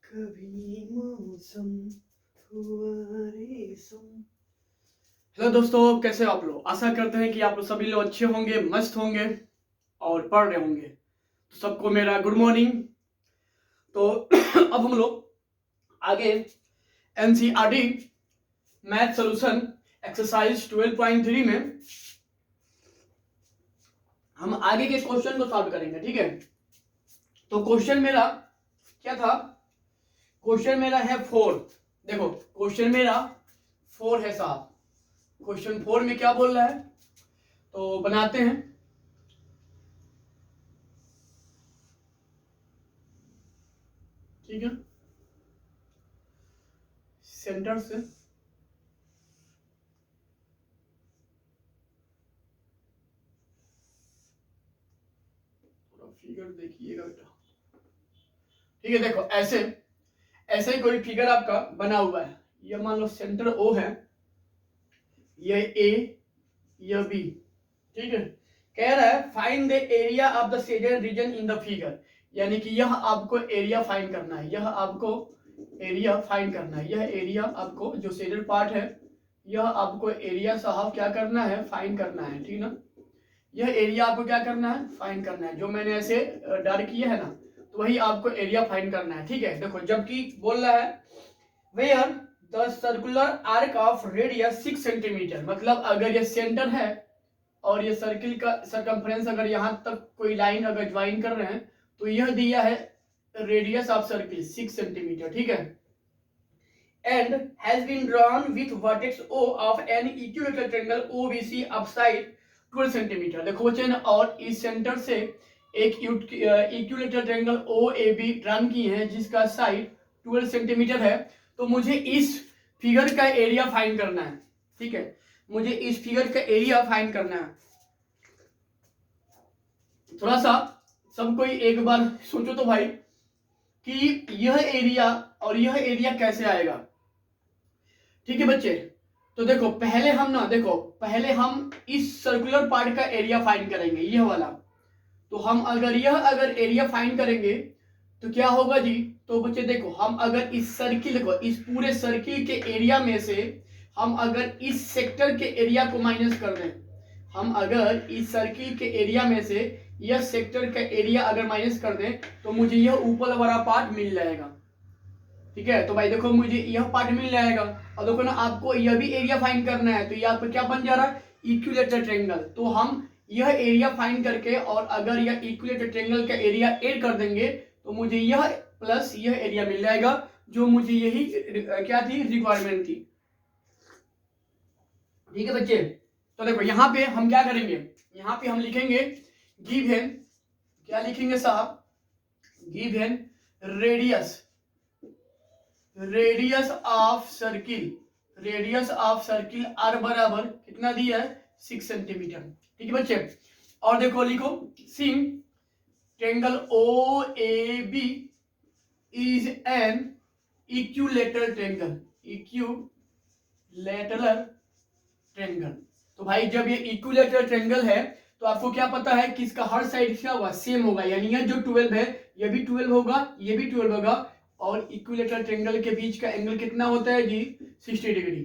कभी मौसम हुआ रेसम। हेलो दोस्तों, कैसे हो आप लोग? आशा करते हैं कि आप लोग सभी लोग अच्छे होंगे, मस्त होंगे और पढ़ रहे होंगे। तो सबको मेरा गुड मॉर्निंग। तो अब हम लोग आगे एनसीईआरटी मैथ सॉल्यूशन एक्सरसाइज 12.3 में हम आगे के क्वेश्चन को सॉल्व करेंगे। ठीक है, तो क्वेश्चन मेरा क्या था? क्वेश्चन मेरा है 4। देखो क्वेश्चन मेरा 4 है साहब। क्वेश्चन 4 में क्या बोल रहा है, तो बनाते हैं। ठीक है, सेंटर से थोड़ा फिगर देखिएगा बेटा। ठीक है, देखो ऐसे ऐसे ही कोई फिगर आपका बना हुआ है। ये मान लो सेंटर ओ है, ये ए, ये बी। ठीक है, कह रहा है find the area of the shaded region in the figure. यानी कि यह आपको एरिया फाइंड करना है, यह आपको एरिया फाइंड करना है। यह एरिया आपको जो शेडेड पार्ट है, यह आपको एरिया साहब क्या करना है, फाइंड करना है। ठीक ना, यह एरिया आपको क्या करना है, फाइंड करना है। जो मैंने ऐसे डार्क किया है ना, तो वही आपको एरिया फाइंड करना है। ठीक है, देखो जबकि बोल रहा है where the circular arc of radius 6 centimetre. मतलब अगर ये सेंटर है और ये सर्किल का सरकमफ्रेंस अगर यहां तक कोई लाइन अगर ज्वाइन कर रहे हैं, तो यह दिया है रेडियस ऑफ सर्किल 6 सेंटीमीटर। ठीक है, and has been drawn with vertex O of an equilateral triangle OBC upside 12 centimetre. देखो बच्चे ना, और इस सेंटर से एक इक्विलेटरल ट्रायंगल OAB ड्रॉन की है जिसका साइड 12 सेंटीमीटर है। तो मुझे इस फिगर का एरिया फाइंड करना है। ठीक है, मुझे इस फिगर का एरिया फाइंड करना है। थोड़ा सा सब कोई एक बार सोचो तो भाई कि यह एरिया और यह एरिया कैसे आएगा। ठीक है बच्चे, तो देखो पहले हम इस सर्कुलर पार्ट का एरिया फाइंड करेंगे, यह वाला। तो हम अगर एरिया फाइंड करेंगे तो क्या होगा जी? तो बच्चे देखो, हम अगर इस सर्किल को, इस पूरे सर्किल के एरिया में से हम अगर इस सेक्टर के एरिया को माइनस कर दें, हम अगर इस सर्किल के एरिया में से यह सेक्टर का एरिया अगर माइनस कर दें, तो मुझे यह ऊपर वाला पार्ट मिल जाएगा। ठीक है, तो भाई देखो मुझे यह पार्ट मिल जाएगा। और देखो ना, आपको यह भी एरिया फाइंड करना है, तो ये आपको क्या बन जा रहा है, इक्विलेटरल ट्रायंगल। तो हम यह एरिया फाइंड करके और अगर यह इक्विलेटरल ट्रायंगल का एरिया ऐड कर देंगे, तो मुझे यह प्लस यह एरिया मिल जाएगा, जो मुझे यही क्या थी, रिक्वायरमेंट थी। ठीक है बच्चे, तो देखो यहाँ पे हम क्या करेंगे, यहाँ पे हम लिखेंगे गिवन, क्या लिखेंगे साहब, given radius of circle r बराबर कितना दिया है, 6 सेंटीमीटर। ठीक है बच्चे, और देखो लिखो सिम triangle O A B is an equilateral triangle. तो भाई जब ये इक्विलेटरल ट्रायंगल है, तो आपको क्या पता है कि इसका हर साइड क्या होगा, सेम होगा। यानी ये जो 12 है, ये भी 12 होगा, ये भी 12 होगा। और इक्विलेटरल ट्रायंगल के बीच का एंगल कितना होता है जी, 60 डिग्री।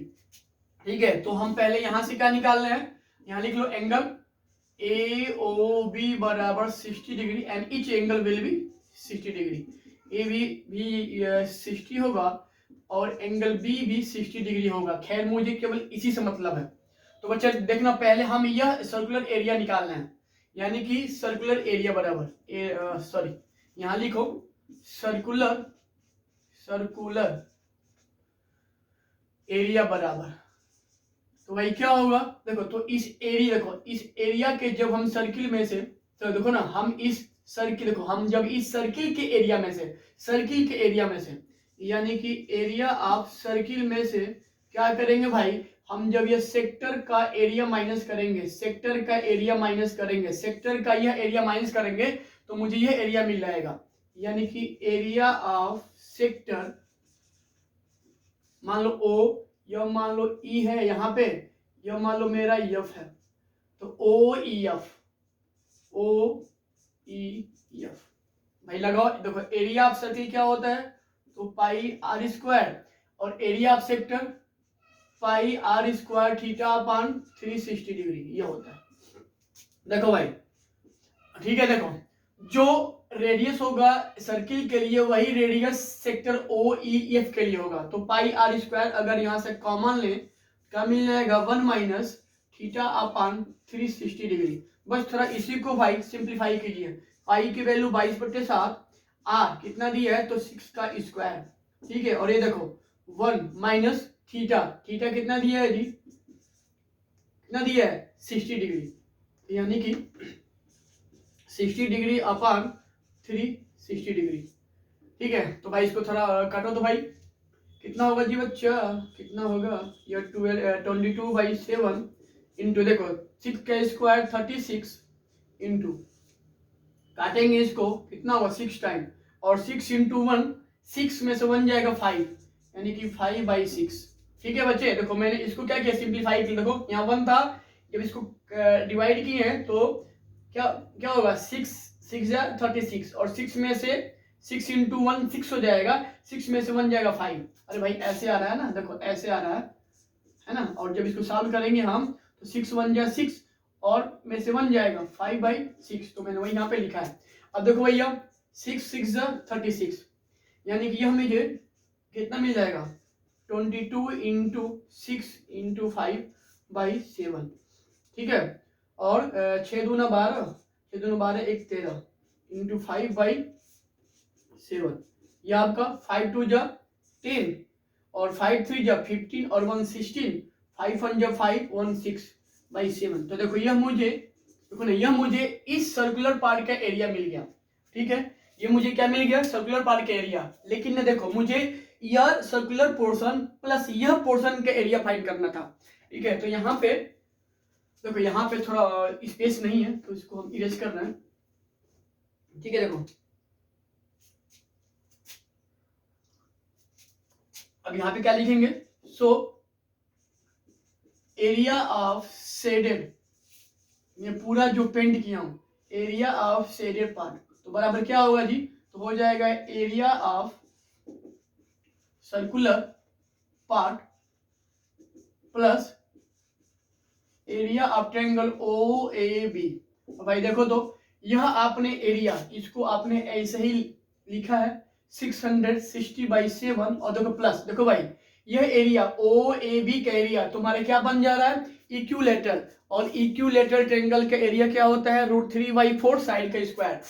ठीक है, तो हम पहले यहां से क्या निकाल रहे हैं, यहां लिख लो एंगल AOB बराबर 60 डिग्री and each angle will be 60 डिग्री। ए भी 60 होगा और एंगल बी भी 60 डिग्री होगा। खैर मुझे केवल इसी से मतलब है। तो बच्चा देखना, पहले हम यह सर्कुलर एरिया निकालना है। यानी कि सर्कुलर एरिया बराबर सॉरी, यहां लिखो सर्कुलर एरिया बराबर, तो भाई क्या होगा, देखो तो इस एरिया के जब हम सर्किल में से, तो देखो ना, हम इस सर्किल देखो, हम जब इस सर्किल के एरिया में से यानी कि एरिया ऑफ सर्किल में से क्या करेंगे भाई, हम जब ये सेक्टर का एरिया माइनस करेंगे, सेक्टर का यह एरिया माइनस करेंगे, तो मुझे यह एरिया मिल जाएगा। यानी कि एरिया ऑफ सेक्टर, मान लो ओ, यह मान लो ई है यहाँ पे, यह मान लो मेरा एफ है, तो ओ ई एफ भाई लगाओ। देखो एरिया ऑफ सर्किल क्या होता है, तो पाई आर स्क्वायर, और area of sector pi r square theta upon 360 degree, ये होता है। देखो भाई, ठीक है, देखो जो रेडियस होगा सर्किल के लिए वही radius sector O E F के लिए होगा। तो पाई आर स्क्वायर अगर यहाँ से कॉमन ले, क्या मिल जाएगा, 1 माइनस थीटा अपान 360 डिग्री। बस थोड़ा इसी को भाई सिंप्लीफाई कीजिए। पाई की वैल्यू 22/7, आर कितना दिया है तो 6 का स्क्वायर, ठीक है। और ये देखो 1 माइनस थीटा, थीटा कितना दिया है जी, कितना दिया है 60 डिग्री, यानी कि 60 डिग्री अपान 360 डिग्री, ठीक है। तो भाई इसको थोड़ा काटो तो भाई कितना होगा जी बच्चा, कितना होगा, ये 22/7 इंटू, देखो 6 का स्क्वायर 36 इंटू, काटेंगे इसको कितना होगा 6 टाइम, और 6 इंटू 1, 6 में से 1 जाएगा 5, यानी कि 5/6, ठीक है बच्चे। देखो मैंने इसको क्या किया, सिंप्लीफाई किया। देखो यहाँ 1 था, जब इसको डिवाइड किए हैं तो क्या क्या होगा, 6 या 36, और 6 में से 6 इंटू 1 6 हो जाएगा, 6 में से 1 जाएगा 5। अरे भाई ऐसे आ रहा है ना, देखो ऐसे आ रहा है ना। और जब इसको सॉल्व करेंगे हम तो 6 1 जा 6, और में से 1 जाएगा 5/6, तो मैंने वही यहाँ पे लिखा है। अब देखो भैया 6 6 जा 36, यानी कि यह मुझे कितना मिल जाएगा, 22 इंटू 6 इंटू 5/7, ठीक है। और 6 दूना 12, 6 दूना 12 1 13 इंटू 5/7, यह आपका 5 2 जा 10, और 5 3 जा 15, और 1 16, 5 1 जा 5 1 6/7। तो देखो यह मुझे, देखो ना, यह मुझे इस सर्कुलर पार्ट का एरिया मिल गया, ठीक है। ये मुझे क्या मिल गया, सर्कुलर पार्ट का एरिया। लेकिन ना देखो मुझे यह सर्कुलर पोर्शन प्लस यह पोर्शन का एरिया फाइंड करना था, ठीक है। तो यहाँ पे देखो, यहाँ पे थोड़ा स्पेस नहीं है तो इसको हम इरेज कर रहे हैं, ठीक है। देखो अब यहाँ पे क्या लिखेंगे, सो एरिया ऑफ शेडेड, ये पूरा जो पेंट किया हूं, एरिया ऑफ शेडेड पार्ट, तो बराबर क्या होगा जी, तो हो जाएगा area of circular part plus area of triangle O A B. भाई देखो तो यह आपने एरिया, इसको आपने ऐसे ही लिखा है 660/7, और देखो प्लस, देखो भाई यह एरिया ओ ए बी का एरिया तुम्हारे क्या बन जा रहा है, इक्विलेटरल, और इक्विलेटरल ट्रायंगल का एरिया क्या होता है, √3/4 साइड का स्क्वायर,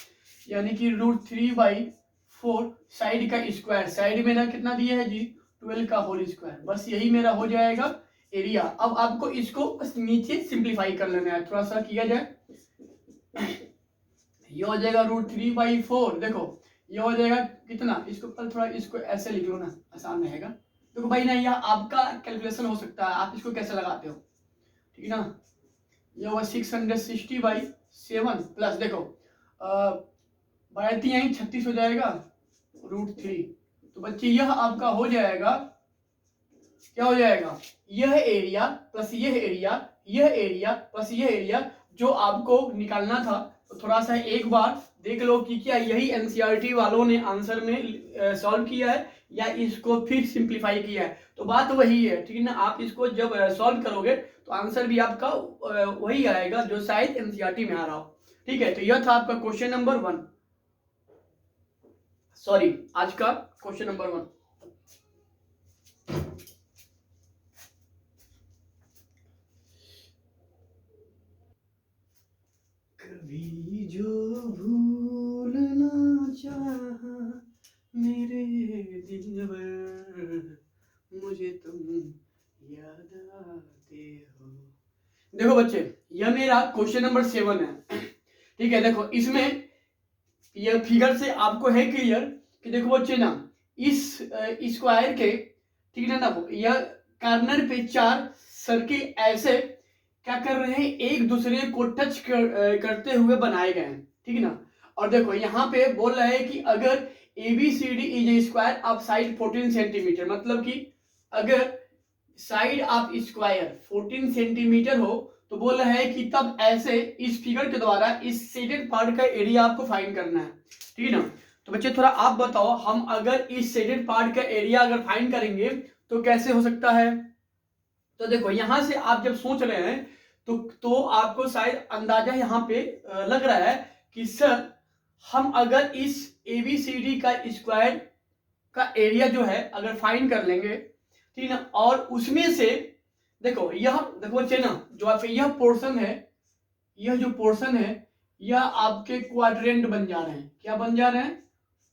यानी कि √3/4 साइड का स्क्वायर। साइड मेरा कितना दिया है जी, 12 का होल स्क्वायर। बस यही मेरा हो जाएगा एरिया। अब आपको इसको बस नीचे सिंप्लीफाई कर लेना है, थोड़ा सा किया जाए। ये हो जाएगा √3/4, देखो ये हो जाएगा कितना, इसको कल थोड़ा इसको ऐसे लिख लो ना, आसान रहेगा। देखो भाई ना, यह आपका कैलकुलेशन हो सकता है, आप इसको कैसे लगाते हो, ठीक है ना। ये होगा 660/7 प्लस, देखो बढ़ती यहीं 36 हो जाएगा √3, तो बच्चे यह आपका हो जाएगा, क्या हो जाएगा, यह एरिया प्लस यह एरिया, यह एरिया प्लस यह एरिया जो आपको निकालना था। तो थोड़ा सा एक बार देख लो कि क्या यही एनसीईआरटी वालों ने आंसर में सॉल्व किया है या इसको फिर सिंप्लीफाई किया है। तो बात वही है, ठीक है ना। आप इसको जब सॉल्व करोगे तो आंसर भी आपका वही आएगा जो शायद एनसीईआरटी में आ रहा हो, ठीक है। तो यह था आपका क्वेश्चन नंबर 1, सॉरी आज का क्वेश्चन नंबर 1। कभी जो भूलना चाहा मेरे दिल भर, मुझे तुम याद आते हो। देखो बच्चे, यह मेरा क्वेश्चन नंबर 7 है, ठीक है। देखो इसमें यह फिगर से आपको है क्लियर कि देखो बच्चे ना, इस स्क्वायर के, ठीक है ना, यह कॉर्नर पे 4 सर्किल ऐसे क्या कर रहे हैं, एक दूसरे को टच करते हुए बनाए गए हैं, ठीक है ना। और देखो यहाँ पे बोल रहा है कि अगर ABCD is a square of side 14 centimetre, मतलब कि अगर साइड ऑफ स्क्वायर 14 सेंटीमीटर हो तो बोल रहा है कि तब ऐसे इस फिगर के द्वारा इस शेडेड पार्ट का एरिया आपको फाइंड करना है, ठीक है ना। तो बच्चे थोड़ा आप बताओ, हम अगर इस शेडेड पार्ट का एरिया अगर फाइंड करेंगे तो कैसे हो सकता है? तो देखो यहां से आप जब सोच रहे हैं तो आपको शायद अंदाजा यहाँ पे लग रहा है कि सर हम अगर इस ABCD का स्क्वायर का एरिया जो है अगर फाइंड कर लेंगे, ठीक है ना, और उसमें से देखो बच्चे ना, जो आपके यह पोर्शन है, यह जो पोर्शन है यह आपके क्वाड्रेंट बन जा रहे हैं। क्या बन जा रहे हैं?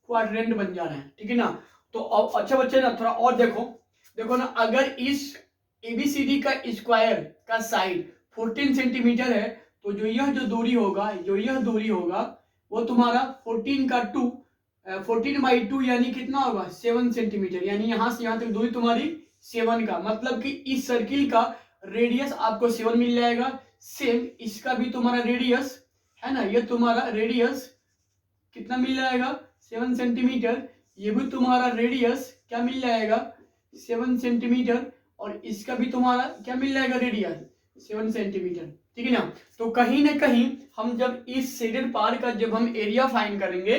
क्वाड्रेंट बन जा रहे हैं, ठीक है ना। तो अच्छा बच्चे ना थोड़ा और देखो ना, अगर इस ABCD का स्क्वायर का साइड 14 सेंटीमीटर है तो जो यह दूरी होगा वो तुम्हारा 14 का 2 14/2 यानी कितना होगा? 7 सेंटीमीटर। यानी यहां से यहां तक दूरी तुम्हारी 7 का, मतलब कि इस सर्किल का रेडियस आपको 7 मिल जाएगा। सेम इसका भी तुम्हारा रेडियस है ना, ये तुम्हारा रेडियस कितना मिल जाएगा? 7 सेंटीमीटर। ये भी तुम्हारा रेडियस क्या मिल जाएगा? 7 सेंटीमीटर। और इसका भी तुम्हारा क्या मिल जाएगा? रेडियस 7 सेंटीमीटर, ठीक है ना। तो कहीं ना कहीं हम जब इस शेडेड पार्ट का जब हम एरिया फाइंड करेंगे,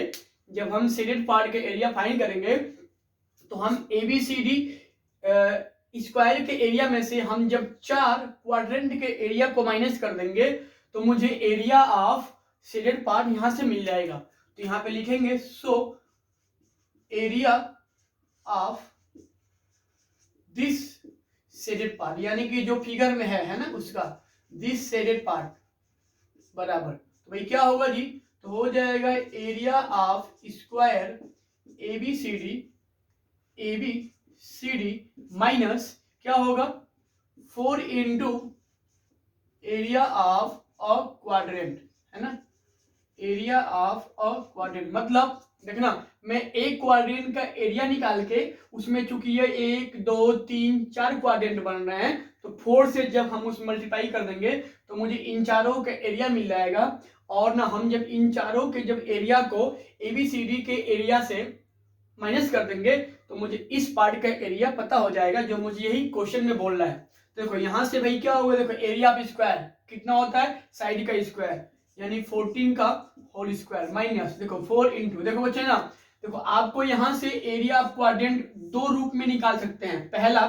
तो हम ABCD स्क्वायर के एरिया में से हम जब 4 क्वाड्रेंट के एरिया को माइनस कर देंगे तो मुझे एरिया ऑफ शेडेड पार्ट यहां से मिल जाएगा। तो यहां पे लिखेंगे so area of this shaded part, यानी कि जो फिगर में है ना उसका, दिस शेडेड पार्ट बराबर, तो भाई क्या होगा जी? तो हो जाएगा area of square ABCD minus क्या होगा? 4 into area of a quadrant, है ना, एरिया ऑफ अ क्वाड्रेंट। मतलब देखना, मैं एक क्वाड्रेंट का एरिया निकाल के उसमें चूंकि ये 1 2 3 4 क्वाड्रेंट बन रहे हैं तो 4 से जब हम उस मल्टीप्लाई कर देंगे तो मुझे इन चारों का एरिया मिल जाएगा। और ना हम जब इन चारों के जब एरिया को ABCD के एरिया से माइनस कर देंगे तो मुझे इस पार्ट का एरिया पता हो जाएगा, जो मुझे यही क्वेश्चन में बोल रहा है। देखो यहां से भाई क्या होगा? देखो एरिया ऑफ स्क्वायर कितना होता है? साइड का स्क्वायर, यानी 14 का होल स्क्वायर माइनस देखो 4 इंटू, देखो बच्चे ना, देखो आपको यहां से एरिया ऑफ क्वाड्रेंट दो रूप में निकाल सकते हैं। पहला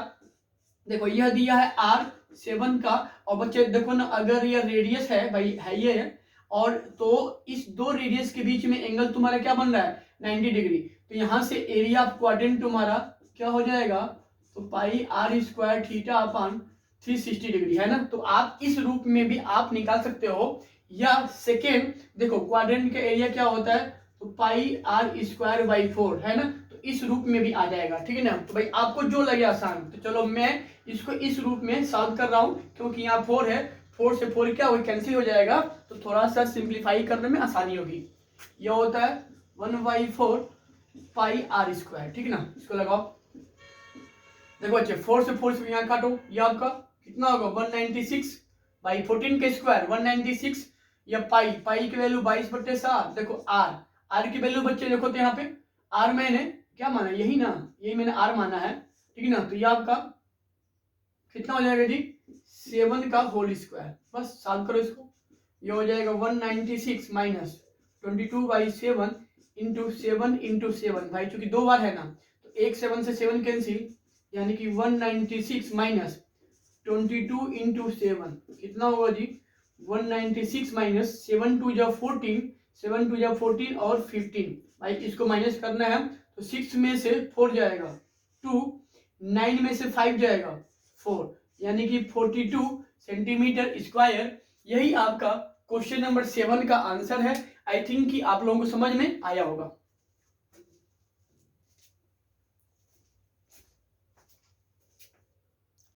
देखो यह दिया है R7 का, और बच्चे देखो ना, अगर यह रेडियस है भाई, है ये है, और तो इस दो रेडियस के बीच में एंगल तुम्हारा क्या बन रहा है? 90 डिग्री। तो यहां से एरिया ऑफ क्वाड्रेंट तुम्हारा क्या हो जाएगा? तो पाई R² थीटा अपॉन 360 डिग्री, है ना। तो आप इस रूप में भी आप निकाल सकते हो। या सेकेंड देखो क्वाड्रेंट का एरिया क्या होता है? तो पाई R²/4, है ना। तो इस रूप में भी आ जाएगा, ठीक है ना। तो भाई आपको जो लगे आसान, तो चलो मैं इसको इस रूप में सॉल्व कर रहा हूं, क्योंकि यहाँ 4 है, 4 से 4 क्या हो कैंसिल हो जाएगा, तो थोड़ा सा सिंप्लीफाई करने में आसानी होगी। यह होता है 1/4 पाई R², ठीक है ना। इसको लगाओ, देखो बच्चे 4 से यहाँ काटो, ये आपका कितना होगा? 196/14 के स्क्वायर 196, या पाई की वैल्यू 22/7। देखो आर की वैल्यू बच्चे देखो, तो यहाँ पे आर मैंने क्या माना? यही ना, यही मैंने आर माना है, ठीक है ना। तो ये आपका कितना हो जाएगा जी? 7 का होल स्क्वायर। बस सॉल्व करो इसको, ये हो जाएगा 196 माइनस 22/7 इंटू 7 इंटू 7, भाई चूंकि दो बार है ना तो एक 7 से 7 कैंसिल, यानी कि 196 माइनस 22 इंटू 7 कितना होगा जी? 196 माइनस 7 2 जा 14, 7 2 जा 14 और 15, भाई इसको माइनस करना है तो 6 में से 4 जाएगा 2, 9 में से 5 जाएगा 4, यानी कि 42 सेंटीमीटर स्क्वायर। यही आपका क्वेश्चन नंबर 7 का आंसर है। आई थिंक कि आप लोगों को समझ में आया होगा।